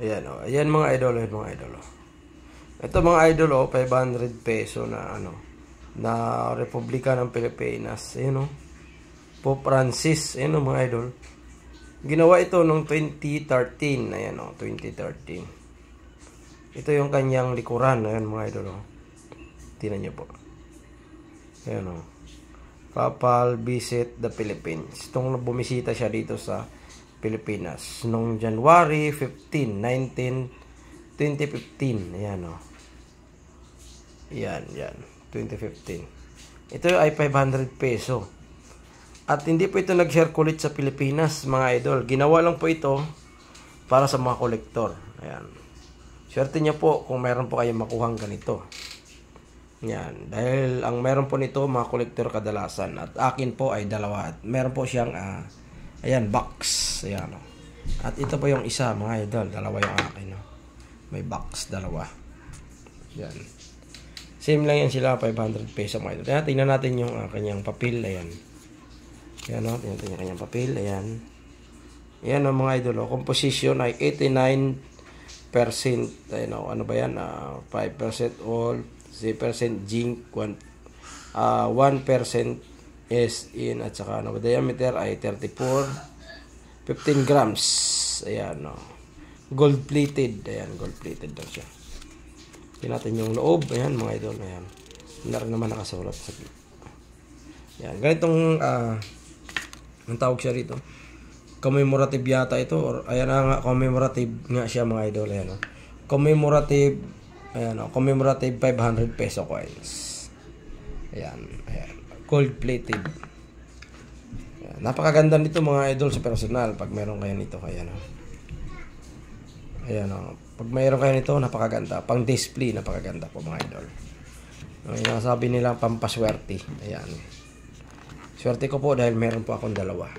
Ayan o. Ayan mga idol. Ayan mga idol o. Ito mga idol o. 500 peso na ano. Na Republika ng Pilipinas. Ayan o. Pope Francis. Ayan o mga idol. Ginawa ito noong 2013. Ayan o. 2013. Ito yung kanyang likuran. Ayan mga idol o. Tingnan nyo po. Ayan o. Papal visit the Philippines. Itong bumisita siya dito sa Pilipinas noong January 15, 2015. Ayan o. Yan. 2015. Ito ay 500 peso. At hindi po ito nag-circulate sa Pilipinas, mga idol. Ginawa lang po ito para sa mga kolektor. Ayan. Swerte niyo po kung meron po kayong makuhang ganito. Yan. Dahil ang meron po nito, mga kolektor kadalasan. At akin po ay dalawa. At meron po siyang, ayan, box. Ayan. At ito po yung isa, mga idol. Dalawa yung akin. No? May box, dalawa. Yan. Same lang yan sila, 500 peso, mga idol. Kaya tingnan natin yung kanyang papel. Ayan. Ayan, no? Tingnan natin yung kanyang papel. Ayan. Ayan, no, mga idol. Composition ay 89%. Ayan, no? Ano ba yan? 5% oil. 0% zinc, 1% is in, at saka ano, diameter ay 34, 15 grams. Ayan, no. Gold plated. Ayan, gold plated daw siya. Tingnan natin yung loob. Ayan, mga idol. Ayan. Hindi rin naman nakasulat sa gitna. Ayan, ganitong ang tawag siya rito. Commemorative yata ito, or ayan nga, commemorative nga siya, mga idol. Ayan, no. Commemorative. Ayan o, commemorative 500 peso coins. Ayan. Gold plated. Ayan. Napakaganda nito, mga idol, sa personal. Pag meron kayo nito, ayan o. Ayan o. Pag meron kayo nito, napakaganda. Pang display, napakaganda po, mga idol. Ang sabi nila, pampaswerte. Ayan. Swerte ko po dahil meron po akong dalawa.